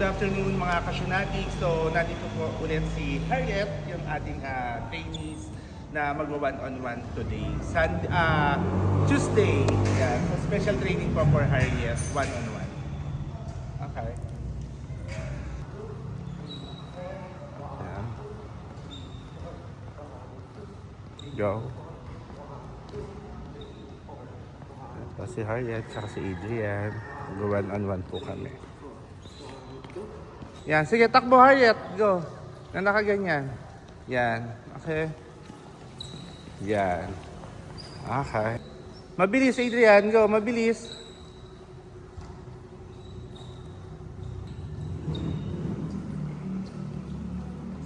good afternoon mga kasyonatics. So, nandito po ulit si Harriet, yung ating trainees na magwa-one-on-one today. Tuesday, yeah. So, special training po for Harriet, one-on-one. Okay. Ayan. Go. Ito si Harriet, saka si Adrian. Mag-one-on-one po kami. Yan, sige, takbo Harriet, go. Na nakaganyan. Yan, okay. Yan. Okay. Mabilis Adrian, go, mabilis.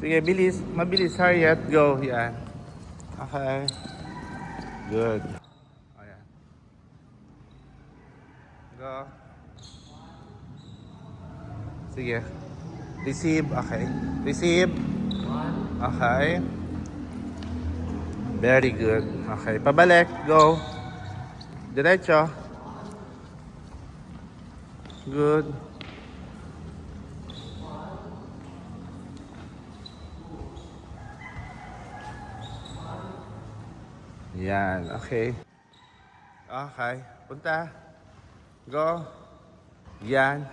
Sige, bilis, mabilis Harriet, go. Yan. Okay. Good. Ayan. Go. Sige. Receive, okay. Receive. Okay. Very good. Okay, pabalik. Go. Diretso. Good. Yan, okay. Okay, punta. Go. Yan.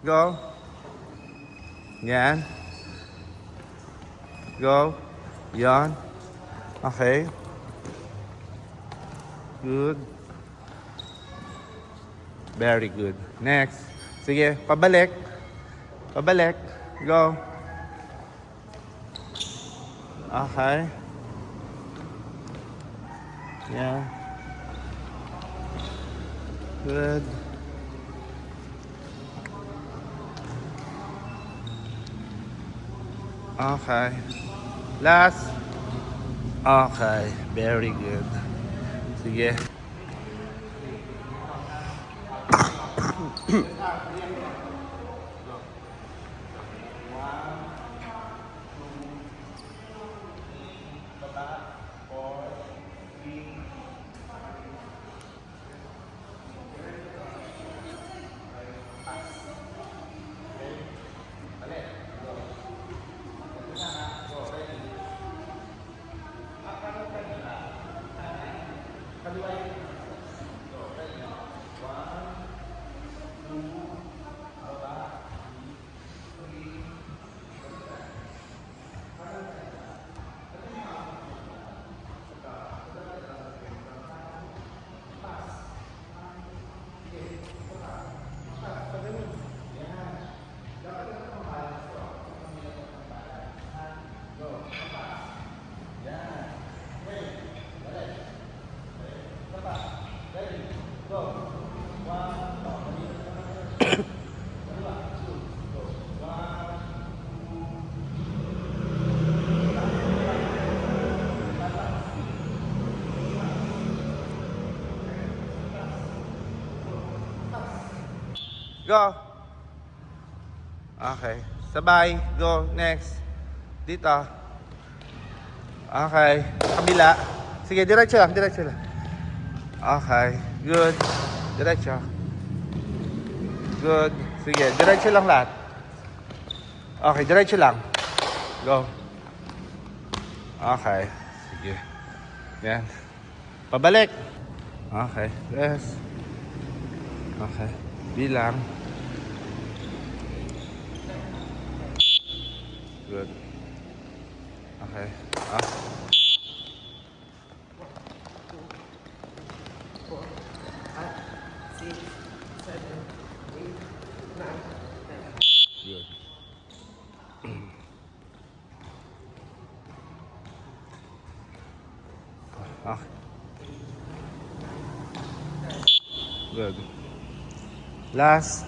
Go. Yan. Go. Yan. Okay. Good. Very good. Next. Sige, pabalik. Pabalik. Go. Okay. Yeah. Good. Okay. Last. Okay. Very good. Sige. Go. Okay. Sabay. Go. Next. Dito. Okay. Kabila. Sige, diretso lang. Diretso lang. Okay. Good. Diretso. Good. Sige, diretso lang lahat. Okay, diretso lang. Go. Okay. Sige. Yan. Pabalik. Okay. Rest. Okay. Bilang. Good. Okay. Good. Good. Last.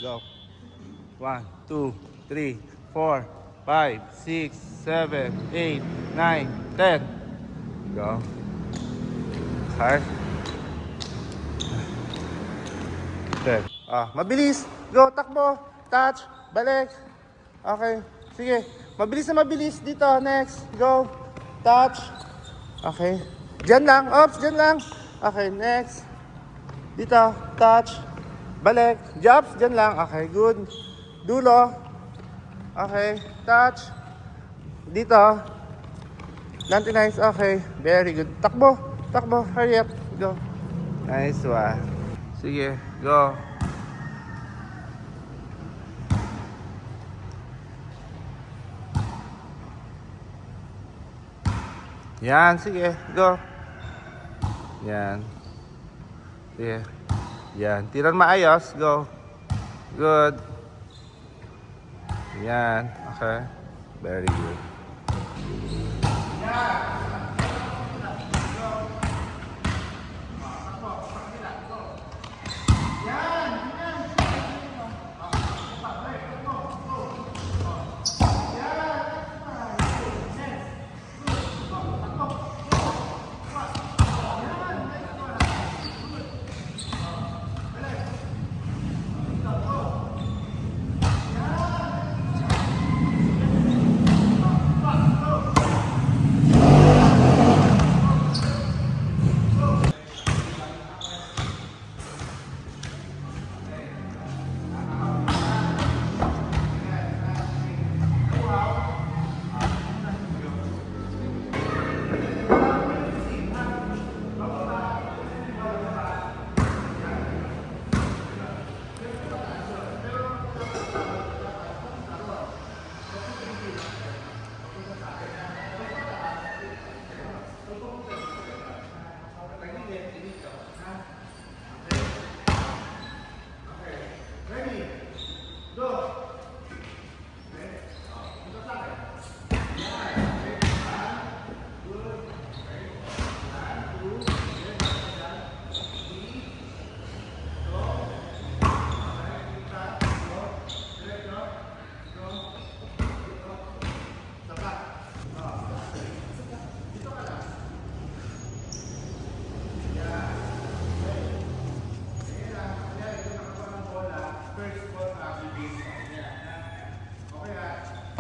Go. 1, 2, 3, 4, 5, 6, 7, 8, 9, 10. Go. Okay. 10. Mabilis. Go, takbo. Touch. Balik. Okay. Sige. Mabilis na mabilis. Dito. Next. Go. Touch. Okay. Diyan lang. Oops, diyan lang. Okay, next. Dito. Touch. Balik. Jobs, dyan lang. Okay, good. Dulo. Okay, touch. Dito. 99, okay. Very good. Takbo. Takbo. Hurry up. Go. Nice one. Sige, go. Yan, sige. Go. Yan. Sige. Yan. Tiran maayos. Go. Good. Yan. Okay. Very good.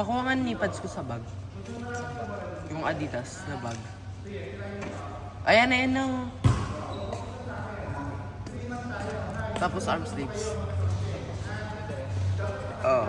Pakuha nga ni pads ko sa bag. Yung Adidas na bag. Ayan, ayan na. Tapos arm sleeves. Oh.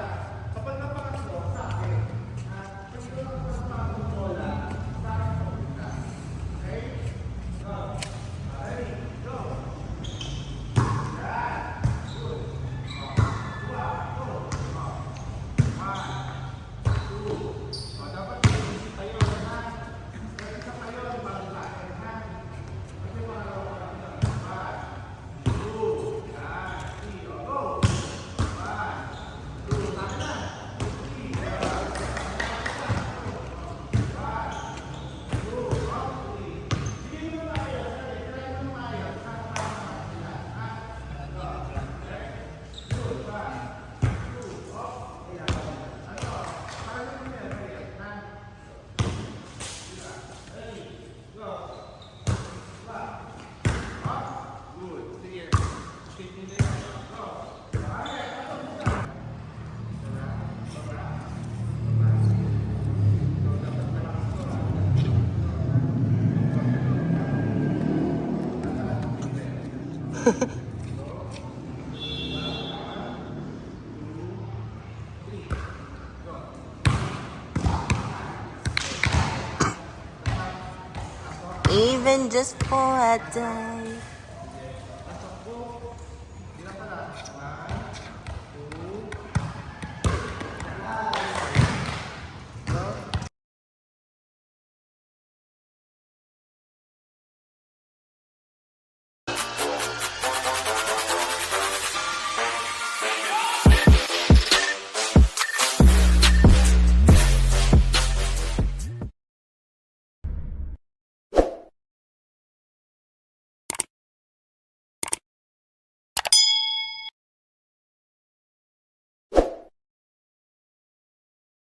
Even just for a day.